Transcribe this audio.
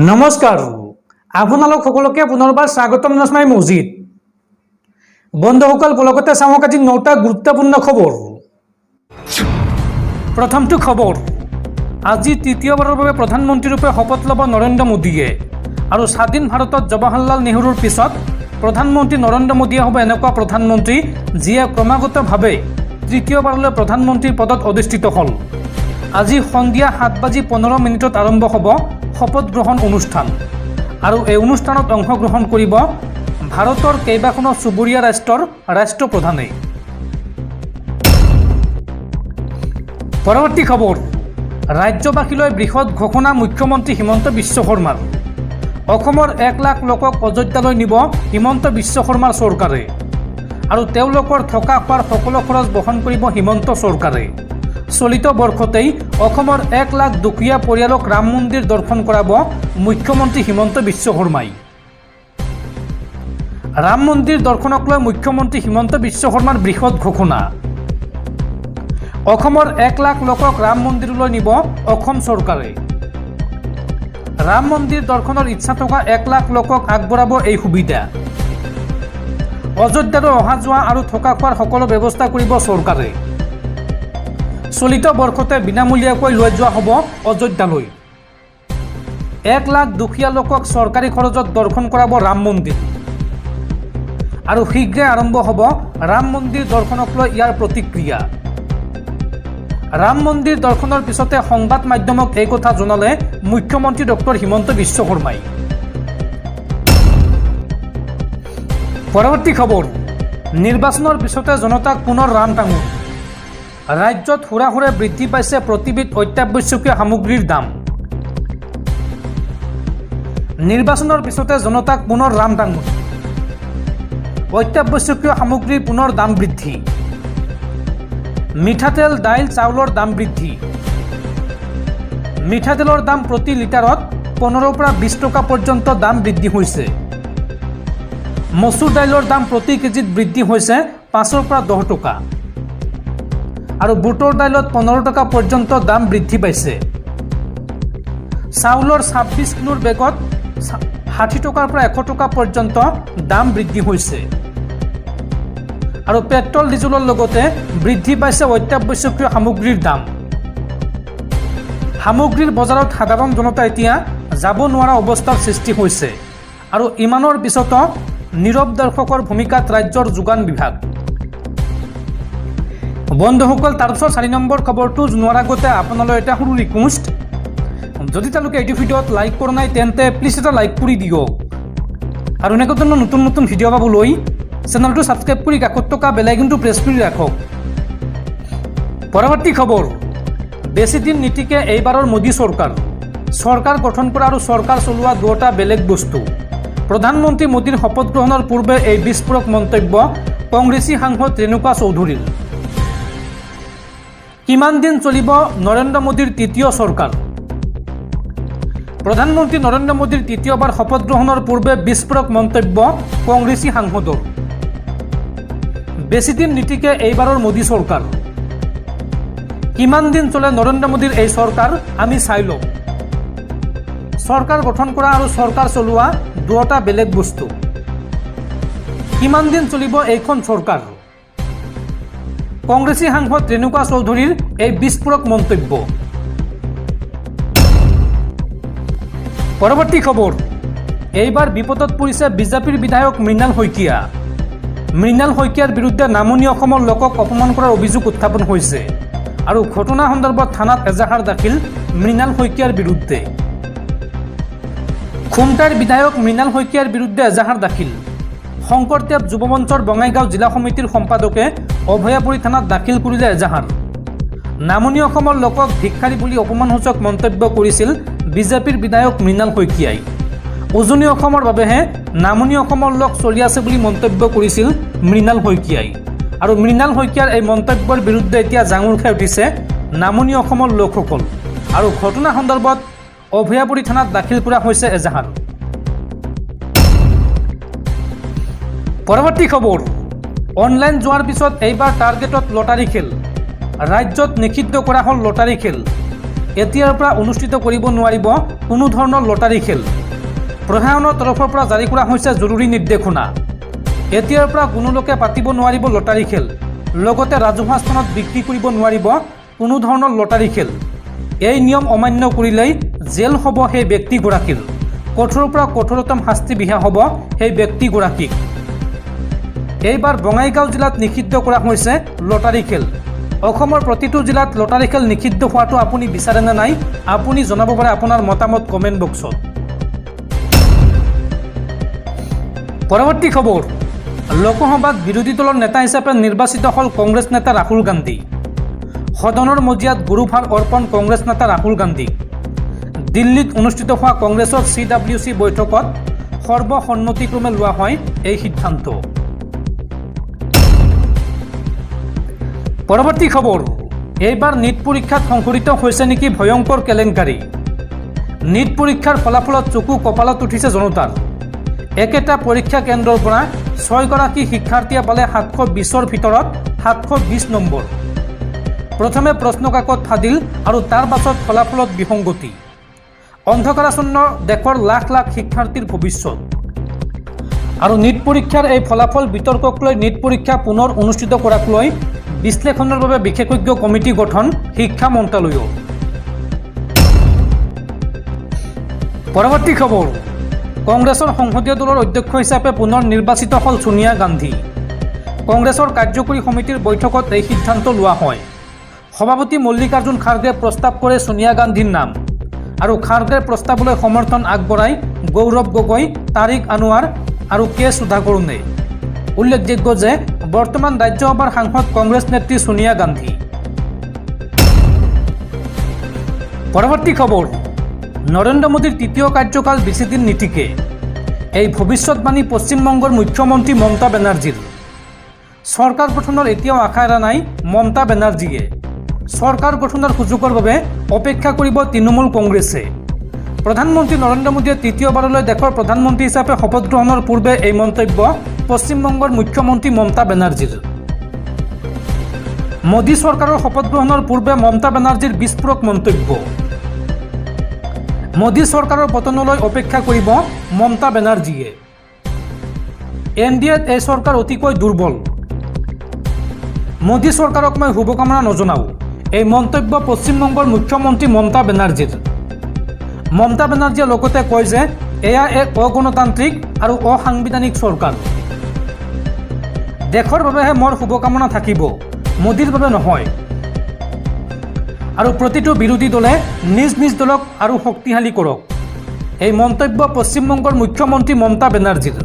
নমস্কাৰ আপোনালোক সকলোকে পুনৰবাৰ স্বাগতম জনাই মজিদ বন্ধুসকল লগতে চাওক আজি 9টা গুৰুত্বপূৰ্ণ খবৰ। প্ৰথমটো খবৰ, আজি তৃতীয়বাৰৰ বাবে প্ৰধানমন্ত্ৰী ৰূপে শপত ল'ব নৰেন্দ্ৰ মোদীয়ে আৰু স্বাধীন ভাৰতত জৱাহৰলাল নেহৰুৰ পিছত প্ৰধানমন্ত্ৰী নৰেন্দ্ৰ মোদীয়ে হ'ব এনেকুৱা প্ৰধানমন্ত্ৰী যিয়ে ক্ৰমাগতভাৱে তৃতীয়বাৰলৈ প্ৰধানমন্ত্ৰীৰ পদত অধিষ্ঠিত হ'ল। আজি সন্ধিয়া 7:15 আৰম্ভ হ'ব শপত গ্ৰহণ অনুষ্ঠান আৰু এই অনুষ্ঠানত অংশগ্ৰহণ কৰিব ভাৰতৰ কেইবাখনো চুবুৰীয়া ৰাষ্ট্ৰৰ ৰাষ্ট্ৰপ্ৰধানে। পৰৱৰ্তী খবৰ, ৰাজ্যবাসীলৈ বৃহৎ ঘোষণা মুখ্যমন্ত্ৰী হিমন্ত বিশ্ব শৰ্মাৰ। অসমৰ 1 লাখ লোকক অযোধ্যালৈ নিব হিমন্ত বিশ্ব শৰ্মাৰ চৰকাৰে আৰু তেওঁলোকৰ থকা খোৱাৰ সকলো খৰচ বহন কৰিব হিমন্ত চৰকাৰে। চলিত বৰ্ষতেই অসমৰ 1 লাখ দুখীয়া পৰিয়ালক ৰাম মন্দিৰ দৰ্শন কৰাব মুখ্যমন্ত্ৰী হিমন্ত বিশ্ব শৰ্মাই। ৰাম মন্দিৰ দৰ্শনক লৈ মুখ্যমন্ত্ৰী হিমন্ত বিশ্ব শৰ্মাৰ বৃহৎ ঘোষণা। অসমৰ 1 লাখ লোকক ৰাম মন্দিৰলৈ নিব অসম চৰকাৰে। ৰাম মন্দিৰ দৰ্শনৰ ইচ্ছা থকা 1 লাখ লোকক আগবঢ়াব এই সুবিধা। অযোধ্যালৈ অহা যোৱা আৰু থকা খোৱাৰ সকলো ব্যৱস্থা কৰিব চৰকাৰে। চলিত বৰ্ষতে বিনামূলীয়াকৈ লৈ যোৱা হ'ব অযোধ্যালৈ। 1 লাখ দুখীয়া লোকক চৰকাৰী খৰচত দৰ্শন কৰাব ৰাম মন্দিৰ আৰু শীঘ্ৰে আৰম্ভ হ'ব ৰাম মন্দিৰ দৰ্শনক লৈ ইয়াৰ প্ৰতিক্ৰিয়া। ৰাম মন্দিৰ দৰ্শনৰ পিছতে সংবাদ মাধ্যমক এই কথা জনালে মুখ্যমন্ত্ৰী ডক্টৰ হিমন্ত বিশ্ব শৰ্মাই। পৰৱৰ্তী খবৰ, নিৰ্বাচনৰ পিছতে জনতাক পুনৰ ৰাম টাঙোন। ৰাজ্যত হুৰাহুৰে বৃদ্ধি পাইছে প্ৰতিবিধ অত্যাৱশ্যকীয় সামগ্ৰীৰ দাম। নিৰ্বাচনৰ পিছতে জনতাক পুনৰ ৰাম টাঙোন। অত্যাৱশ্যকীয় সামগ্ৰীৰ পুনৰ দাম বৃদ্ধি। মিঠাতেল, দাইল, চাউলৰ দাম বৃদ্ধি। মিঠাতেলৰ দাম প্ৰতি লিটাৰত 15 পৰা 20 টকা পৰ্যন্ত দাম বৃদ্ধি হৈছে। মচুৰ দাইলৰ দাম প্ৰতি কেজিত বৃদ্ধি হৈছে 5 পৰা 10 টকা আৰু বুটৰ দাইলত 15 টকা পৰ্যন্ত দাম বৃদ্ধি পাইছে। চাউলৰ 26 কিলোৰ বেগত 60 টকাৰ পৰা 100 টকা পৰ্যন্ত দাম বৃদ্ধি হৈছে আৰু পেট্ৰল ডিজেলৰ লগতে বৃদ্ধি পাইছে অত্যাৱশ্যকীয় সামগ্ৰীৰ দাম। সামগ্ৰীৰ বজাৰত সাধাৰণ জনতা এতিয়া যাব নোৱাৰা অৱস্থাৰ সৃষ্টি হৈছে আৰু ইমানৰ পিছতো নীৰৱ দৰ্শকৰ ভূমিকাত ৰাজ্যৰ যোগান বিভাগ। বন্ধুসকল, তাৰপিছত 4 নম্বৰ খবৰটো জনোৱাৰ আগতে আপোনালৈ এটা সৰু ৰিকুৱেষ্ট, যদি তেওঁলোকে এইটো ভিডিঅ'ত লাইক কৰা নাই তেন্তে প্লিজ এটা লাইক কৰি দিয়ক আৰু এনেকুৱা ধৰণৰ নতুন নতুন ভিডিঅ' পাবলৈ চেনেলটো ছাবস্ক্ৰাইব কৰি কাষত থকা বেল আইকনটো প্ৰেছ কৰি ৰাখক। পৰৱৰ্তী খবৰ, বেছিদিন নীতিকে এইবাৰৰ মোদী চৰকাৰ। চৰকাৰ গঠন কৰা আৰু চৰকাৰ চলোৱা দুয়োটা বেলেগ বস্তু। প্ৰধানমন্ত্ৰী মোদীৰ শপত গ্ৰহণৰ পূৰ্বে এই বিস্ফোৰক মন্তব্য কংগ্ৰেছী সাংসদ ৰেণুকা চৌধুৰীৰ। কিমান দিন চলিব নৰেন্দ্ৰ মোদীৰ তৃতীয় চৰকাৰ? প্ৰধানমন্ত্ৰী নৰেন্দ্ৰ মোদীৰ তৃতীয়বাৰ শপত গ্ৰহণৰ পূৰ্বে বিস্ফোৰক মন্তব্য কংগ্ৰেছী সাংসদৰ। বেছিদিন নীতিকে এইবাৰৰ মোদী চৰকাৰ। কিমান দিন চলে নৰেন্দ্ৰ মোদীৰ এই চৰকাৰ আমি চাই লওঁ। চৰকাৰ গঠন কৰা আৰু চৰকাৰ চলোৱা দুয়োটা বেলেগ বস্তু। কিমান দিন চলিব এইখন চৰকাৰ? কংগ্ৰেছী সাংসদ ৰেণুকা চৌধুৰীৰ এই বিস্ফোৰক মন্তব্য। পৰৱৰ্তী খবৰ, এইবাৰ বিপদত পৰিছে বিজেপিৰ বিধায়ক মৃণাল শইকীয়া। মৃণাল শইকীয়াৰ বিৰুদ্ধে নামনি অসমৰ লোকক অপমান কৰাৰ অভিযোগ উত্থাপন হৈছে আৰু ঘটনা সন্দৰ্ভত থানাত এজাহাৰ দাখিল মৃণাল শইকীয়াৰ বিৰুদ্ধে। খুমটাইৰ বিধায়ক মৃণাল শইকীয়াৰ বিৰুদ্ধে এজাহাৰ দাখিল। শংকৰদেৱ যুৱ মঞ্চৰ বঙাইগাঁও জিলা সমিতিৰ সম্পাদকে অভয়াপুৰী থানাত দাখিল কৰিলে এজাহাৰ। নামনি অসমৰ লোকক ভিক্ষাৰী বুলি অপমানসূচক মন্তব্য কৰিছিল বিজেপিৰ বিধায়ক মৃণাল শইকীয়াই। উজনি অসমৰ বাবেহে নামনি অসমৰ লোক চলি আছে বুলি মন্তব্য কৰিছিল মৃণাল শইকীয়াই আৰু মৃণাল শইকীয়াৰ এই মন্তব্যৰ বিৰুদ্ধে এতিয়া জাঙুৰ খাই উঠিছে নামনি অসমৰ লোকসকল আৰু ঘটনা সন্দৰ্ভত অভয়াপুৰী থানাত দাখিল কৰা হৈছে এজাহাৰ। পৰৱৰ্তী খবৰ, অনলাইন যোৱাৰ পিছত এইবাৰ টাৰ্গেটত লটাৰী খেল। ৰাজ্যত নিষিদ্ধ কৰা হ'ল লটাৰী খেল। এতিয়াৰ পৰা অনুষ্ঠিত কৰিব নোৱাৰিব কোনো ধৰণৰ লটাৰী খেল। প্ৰশাসনৰ তৰফৰ পৰা জাৰি কৰা হৈছে জৰুৰী নিৰ্দেশনা। এতিয়াৰ পৰা কোনো লোকে পাতিব নোৱাৰিব লটাৰী খেল। লগতে ৰাজহুৱা স্থানত বিক্ৰী কৰিব নোৱাৰিব কোনো ধৰণৰ লটাৰী খেল। এই নিয়ম অমান্য কৰিলেই জেল হ'ব সেই ব্যক্তিগৰাকীৰ। কঠোৰৰ পৰা কঠোৰতম শাস্তি বিহা হ'ব সেই ব্যক্তিগৰাকীক। এইবাৰ বঙাইগাঁও জিলাত নিষিদ্ধ কৰা হৈছে লটাৰী খেল। অসমৰ প্ৰতিটো জিলাত লটাৰী খেল নিষিদ্ধ হোৱাটো আপুনি বিচাৰেনে নাই? আপুনি জনাব পাৰে আপোনাৰ মতামত কমেণ্ট বক্সত। পৰৱৰ্তী খবৰ, লোকসভাত বিৰোধী দলৰ নেতা হিচাপে নিৰ্বাচিত হ'ল কংগ্ৰেছ নেতা ৰাহুল গান্ধী। সদনৰ মজিয়াত গুৰুভাৰ অৰ্পণ কংগ্ৰেছ নেতা ৰাহুল গান্ধী। দিল্লীত অনুষ্ঠিত হোৱা কংগ্ৰেছৰ CWC বৈঠকত সৰ্বসন্মতিক্ৰমে লোৱা হয় এই সিদ্ধান্ত। পৰৱৰ্তী খবৰ, এইবাৰ নীট পৰীক্ষাত সংঘটিত হৈছে নেকি ভয়ংকৰ কেলেংকাৰী। নীট পৰীক্ষাৰ ফলাফলত চকু কপালত উঠিছে জনতাৰ। একেটা পৰীক্ষা কেন্দ্ৰৰ পৰা 6 গৰাকী শিক্ষাৰ্থীয়ে পালে 720ৰ ভিতৰত 720 নম্বৰ। প্ৰথমে প্ৰশ্ন কাকত ফাদিল আৰু তাৰ পাছত ফলাফলত বিসংগতি। অন্ধকাৰাচ্ছন্ন দেশৰ লাখ লাখ শিক্ষাৰ্থীৰ ভৱিষ্যত। আৰু নীট পৰীক্ষাৰ এই ফলাফল বিতৰ্কক লৈ নীট পৰীক্ষা পুনৰ অনুষ্ঠিত কৰাক লৈ বিশ্লেষণৰ বাবে বিশেষজ্ঞ কমিটি গঠন শিক্ষা মন্ত্ৰালয়ৰ। পৰৱৰ্তী খবৰ, কংগ্ৰেছৰ সংসদীয় দলৰ অধ্যক্ষ হিচাপে পুনৰ নিৰ্বাচিত হ'ল ছোনিয়া গান্ধী। কংগ্ৰেছৰ কাৰ্যকৰী সমিতিৰ বৈঠকত এই সিদ্ধান্ত লোৱা হয়। সভাপতি মল্লিকাৰ্জুন খাৰ্গে প্ৰস্তাৱ কৰে ছোনিয়া গান্ধীৰ নাম আৰু খাৰ্গেৰ প্ৰস্তাৱলৈ সমৰ্থন আগবঢ়ায় গৌৰৱ গগৈ, তাৰিক আনোৱাৰ আৰু কে সুধাকৰণে। উল্লেখযোগ্য যে বৰ্তমান ৰাজ্যসভাৰ সাংসদ কংগ্ৰেছ নেত্ৰী ছোনিয়া গান্ধী। পৰৱৰ্তী খবৰ, নৰেন্দ্ৰ মোদীৰ তৃতীয় কাৰ্যকাল বেছিদিন নীতিকে। এই ভৱিষ্যৎবাণী পশ্চিমবংগৰ মুখ্যমন্ত্ৰী মমতা বেনাৰ্জীৰ। চৰকাৰ গঠনৰ এতিয়াও আশা এৰা নাই মমতা বেনাৰ্জীয়ে। চৰকাৰ গঠনৰ সুযোগৰ বাবে অপেক্ষা কৰিব তৃণমূল কংগ্ৰেছে। প্ৰধানমন্ত্ৰী নৰেন্দ্ৰ মোদীয়ে তৃতীয়বাৰলৈ দেশৰ প্ৰধানমন্ত্ৰী হিচাপে শপত গ্ৰহণৰ পূৰ্বে এই মন্তব্য পশ্চিমবংগৰ মুখ্যমন্ত্ৰী মমতা বেনাৰ্জীৰ। মোদী চৰকাৰৰ শপত গ্ৰহণৰ পূৰ্বে মমতা বেনাৰ্জীৰ বিস্ফোৰক মন্তব্য। মোদী চৰকাৰৰ পতনলৈ অপেক্ষা কৰিব মমতা বেনাৰ্জীয়ে। NDAত এই চৰকাৰ অতিকৈ দুৰ্বল। মোদী চৰকাৰক মই শুভকামনা নজনাওঁ। এই মন্তব্য পশ্চিমবংগৰ মুখ্যমন্ত্ৰী মমতা বেনাৰ্জীৰ। মমতা বেনাৰ্জীয়ে লগতে কয় যে এয়া এক অগণতান্ত্ৰিক আৰু অসাংবিধানিক চৰকাৰ। দেশৰ বাবেহে মোৰ শুভকামনা থাকিব, মোদীৰ বাবে নহয়। আৰু প্ৰতিটো বিৰোধী দলে নিজ নিজ দলক আৰু শক্তিশালী কৰক। এই মন্তব্য পশ্চিমবংগৰ মুখ্যমন্ত্ৰী মমতা বেনাৰ্জীৰ।